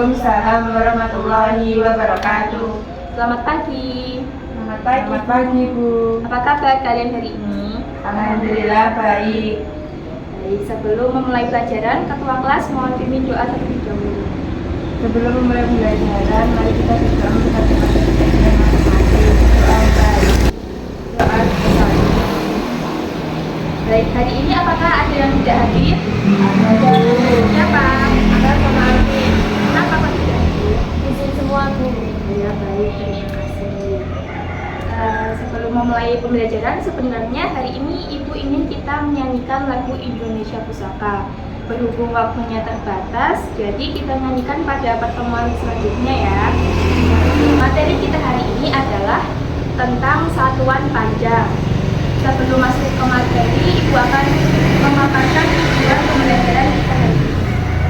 Waalaikumsalam warahmatullahi wabarakatuh. Selamat pagi. Selamat pagi, Bu. Apa kabar kalian hari ini? Alhamdulillah baik. Baik, sebelum memulai pelajaran, ketua kelas mohon pimpin doa terlebih dahulu. Sebelum memulai pembelajaran, mari kita berdoa untuk pelajaran masing-masing. Doa baik. Doa bersama. Baik, hari ini apakah ada yang tidak hadir? Ada. Siapa? Ada sama Alvin. Kenapa kok tidak hadir? Izin semua, Bu. Ya, baik, terima kasih. Sebelum memulai pembelajaran, sebenarnya hari ini Ibu ingin kita menyanyikan lagu Indonesia Pusaka. Berhubung waktunya terbatas, jadi kita nyanyikan pada pertemuan selanjutnya ya. Materi kita hari ini adalah tentang satuan panjang. Sebelum masuk ke materi, Ibu akan memaparkan tujuan pembelajaran kita hari ini,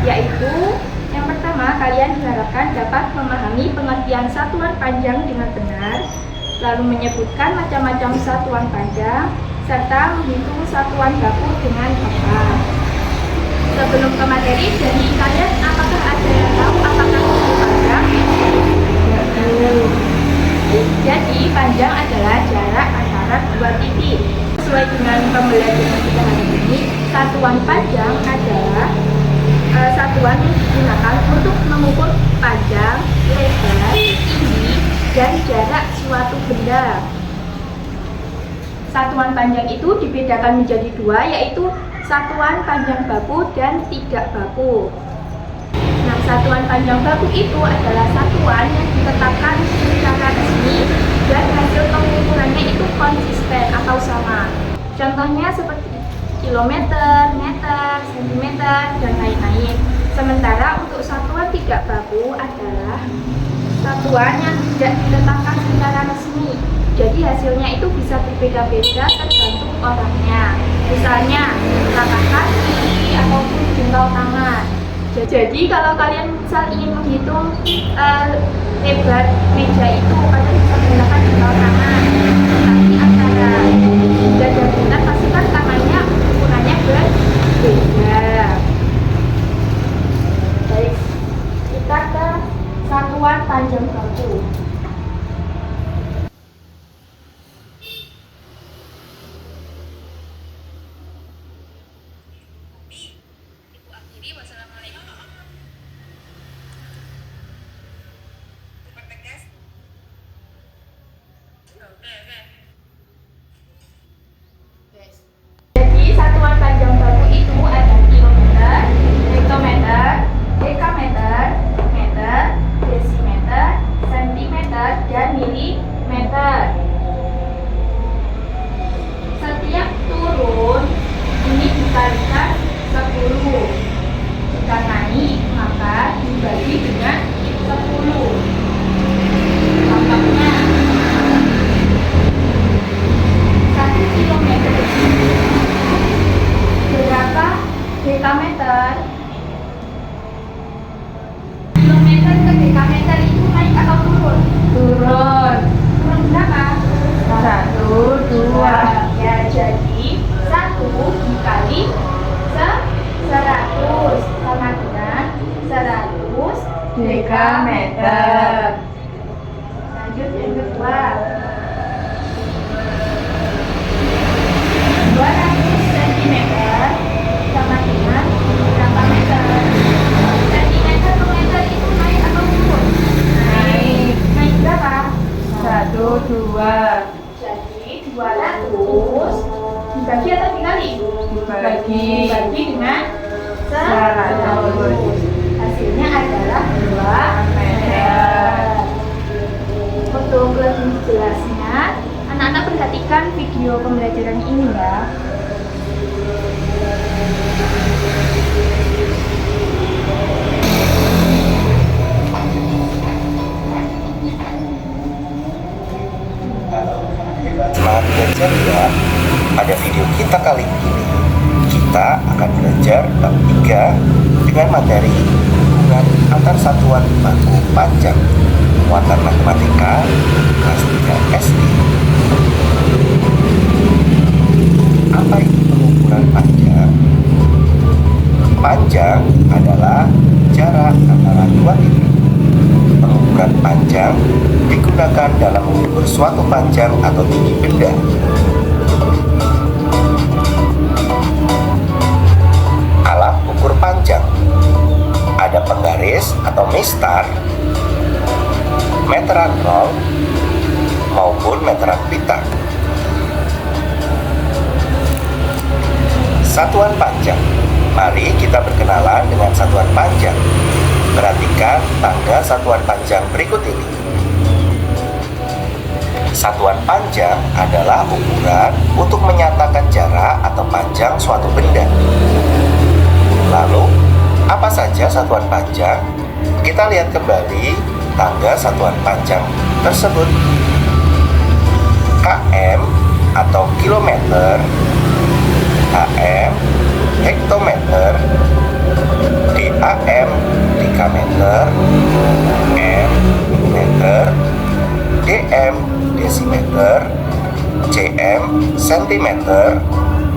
yaitu yang pertama, kalian diharapkan dapat memahami pengertian satuan panjang dengan benar, lalu menyebutkan macam-macam satuan panjang, serta menghitung satuan baku dengan tepat. Sebelum ke materi, jadi kalian apakah ada yang tahu apakah itu panjang? Jadi panjang adalah jarak antara dua titik. Sesuai dengan pembelajaran kita hari ini, satuan panjang adalah satuan yang digunakan untuk mengukur panjang, lebar, tinggi, dan jarak suatu benda. Satuan panjang itu dibedakan menjadi dua, yaitu satuan panjang baku dan tidak baku. Nah, satuan panjang baku itu adalah satuan yang ditetapkan secara resmi dan hasil pengukurannya itu konsisten atau sama. Contohnya seperti kilometer, meter, sentimeter, dan lain-lain. Sementara untuk satuan tidak baku adalah satuan yang tidak ditetapkan secara resmi. Jadi hasilnya itu bisa berbeda-beda tergantung orangnya. Misalnya langkah kaki ataupun jengkal tangan. Jadi kalau kalian misal ingin menghitung lebar meja itu, kalian bisa menggunakan jengkal tangan. Tapi antara meja dan bulan pasti kan tangannya ukurannya berbeda. Baik, kita ke satuan panjang baku. Jadi satuan panjang baku itu ada kilometer, hektometer, dekameter, meter, desimeter, sentimeter, dan milimeter. Setiap turun ini dikalikan 10. Jika naik maka dibagi dengan 10. Contohnya 1 kilometer berapa dekameter? Kilometer ke dekameter itu naik atau turun? Turun. Turun berapa? 1, 2. Ya, jadi 1 dikali 100 sama dengan 100 Dekameter. Lanjut yang kedua. 200 cm sama dengan berapa meter? Centimeter per meter itu naik atau turun? Naik. Naik berapa? 1, 2. Jadi 200 dibagi atau dikali? Dibagi dengan 100. Hasilnya adalah 2 meter. Untuk lebih jelasnya, anak-anak perhatikan video pembelajaran ini ya. Selamat belajar ya. Pada video kita kali ini, kita akan belajar bab 3 dengan materi hubungan antar satuan baku panjang muatan matematika kelas 3 SD. Apa itu pengukuran panjang? Panjang adalah jarak antara dua titik ukuran panjang digunakan dalam mengukur suatu panjang atau tinggi benda. Alat ukur panjang ada penggaris atau mistar, meteran nol, maupun meteran pita. Satuan panjang. Mari kita berkenalan dengan satuan panjang. Perhatikan tanda satuan panjang berikut ini. Satuan panjang adalah ukuran untuk menyatakan jarak atau panjang suatu benda. Lalu, apa saja satuan panjang? Kita lihat kembali tanda satuan panjang tersebut. km atau kilometer, km hektometer, DAM dekameter, M meter, DM desimeter, cm sentimeter,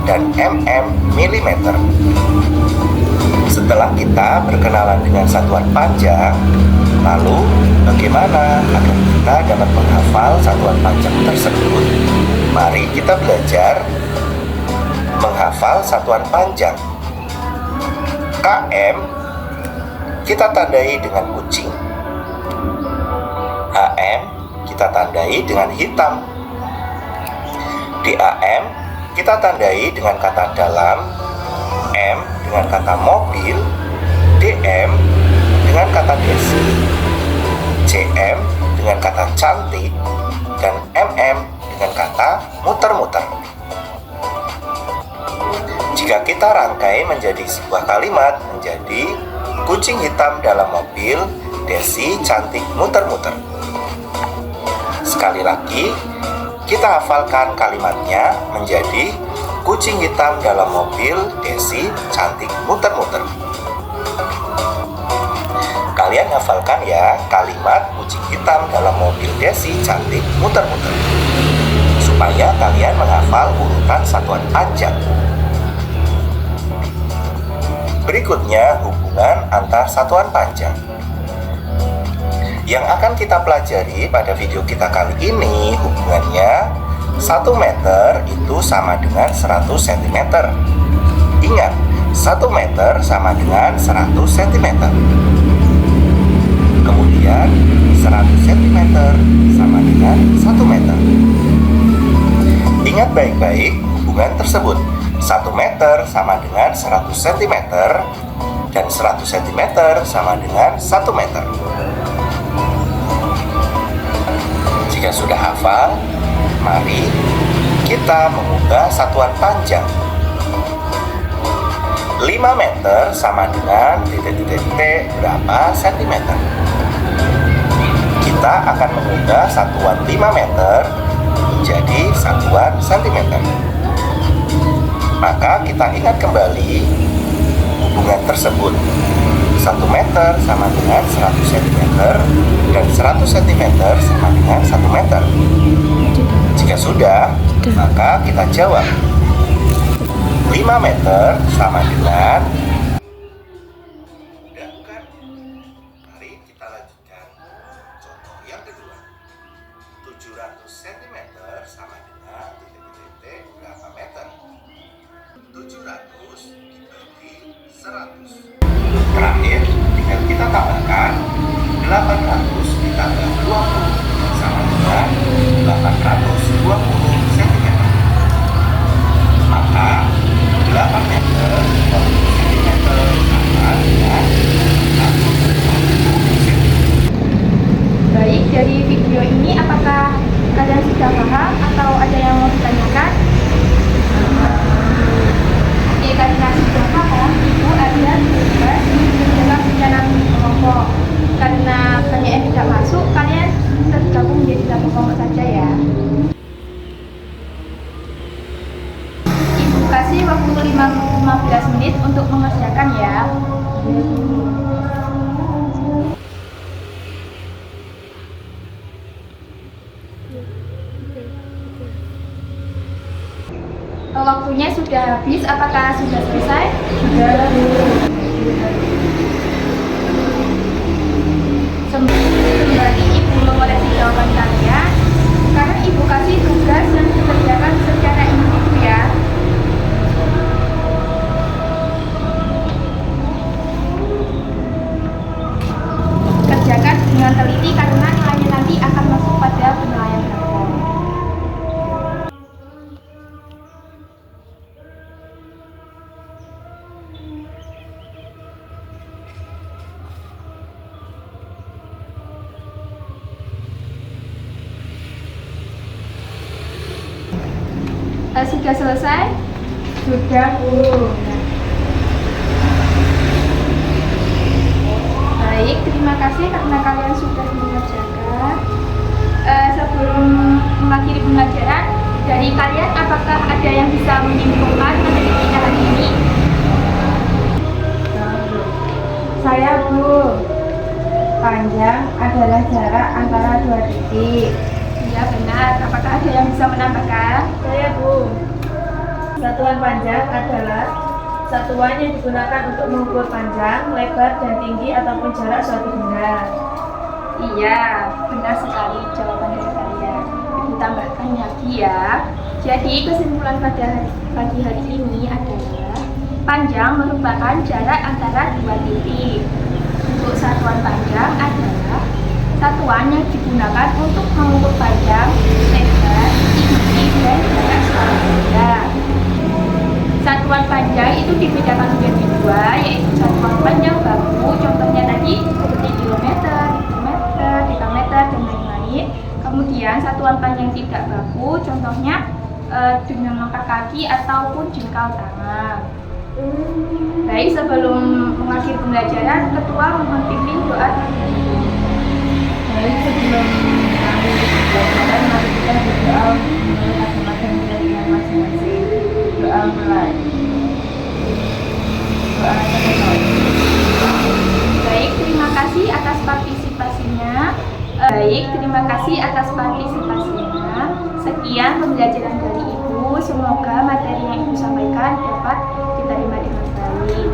dan mm milimeter. Setelah kita berkenalan dengan satuan panjang, lalu bagaimana agar kita dapat menghafal satuan panjang tersebut? Mari kita belajar menghafal satuan panjang. km kita tandai dengan kucing, HM kita tandai dengan hitam, DAM kita tandai dengan kata dalam, M dengan kata mobil, DM dengan kata desi, CM dengan kata cantik, dan MM dengan kata muter-muter. Jika kita rangkai menjadi sebuah kalimat menjadi kucing hitam dalam mobil, Desi cantik muter-muter. Sekali lagi, kita hafalkan kalimatnya menjadi kucing hitam dalam mobil, Desi cantik muter-muter. Kalian hafalkan ya kalimat kucing hitam dalam mobil, Desi cantik muter-muter, supaya kalian menghafal urutan satuan panjang. Berikutnya, hubungan antar satuan panjang. Yang akan kita pelajari pada video kita kali ini, hubungannya 1 meter itu sama dengan 100 cm. Ingat, 1 meter sama dengan 100 cm. Kemudian, 100 cm sama dengan 1 meter. Ingat baik-baik hubungan tersebut. 1 meter sama dengan 100 cm dan 100 cm sama dengan 1 meter. Jika sudah hafal, mari kita mengubah satuan panjang. 5 meter sama dengan titik-titik berapa sentimeter. Kita akan mengubah satuan 5 meter menjadi satuan sentimeter. Maka kita ingat kembali hubungan tersebut. 1 meter sama dengan 100 cm dan 100 cm sama dengan 1 meter. Jika sudah, maka kita jawab 5 meter sama dengan. Sudah bukan? Mari kita lanjutkan contoh yang kedua. 700 cm sama dengan titik-titik berapa meter? 700 dibagi 100. Terakhir, tinggal kita tambahkan 800 ditambah 20 sama dengan 820 cm. Maka 8 meter 20 cm sama dengan 120 cm. Baik, dari video ini apakah kalian sudah paham atau ada yang mau ditanyakan? Oke, karena sudah paham, Ibu ada tugas dalam rencana kelompok. Karena banyak yang tidak masuk, kalian tergabung menjadi satu kelompok saja ya. Ibu kasih waktu 15 menit untuk mengerjakan ya. Waktunya sudah habis, apakah sudah selesai? Sudah. Sembari dikerjakan dengan teliti karena nilainya nanti akan masuk pada penilaian rapor. Sudah selesai? Sudah, Bu. Baik, terima kasih karena kalian sudah mengerjakan. Sebelum mengakhiri pembelajaran, dari kalian apakah ada yang bisa menyimpulkan materi kita hari ini? Saya, Bu. Panjang adalah jarak antara dua titik. Iya benar. Apakah ada yang bisa menambahkan? Saya, Bu. Satuan panjang adalah satuan yang digunakan untuk mengukur panjang, lebar, dan tinggi ataupun jarak suatu benda. Iya, benar sekali jawaban dari kalian. Ditambahkan lagi ya. Jadi kesimpulan pada pagi hari ini adalah panjang merupakan jarak antara dua titik. Untuk satuan panjang adalah satuan yang digunakan untuk mengukur panjang, lebar, tinggi, dan jarak suatu benda. Satuan panjang itu dibedakan menjadi dua, yaitu satuan panjang baku, contohnya tadi seperti kilometer, meter, dekameter, dan lain-lain. Kemudian satuan panjang tidak baku, contohnya dengan langkah kaki ataupun jengkal tangan. Baik, sebelum mengakhiri pembelajaran, Ketua mohon pimpin doa terlebih. Baik, sebelum mengakhiri pembelajaran, mari kita berdoa menurut agama dan keyakinan masing-masing. Doa mulai. Doa terlebih. Baik, terima kasih atas partisipasinya. Sekian pembelajaran dari Ibu. Semoga materi yang Ibu sampaikan dapat diterima dengan baik.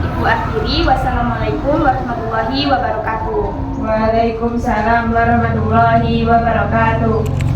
Ibu akhiri. Wassalamualaikum warahmatullahi wabarakatuh. Waalaikumsalam warahmatullahi wabarakatuh.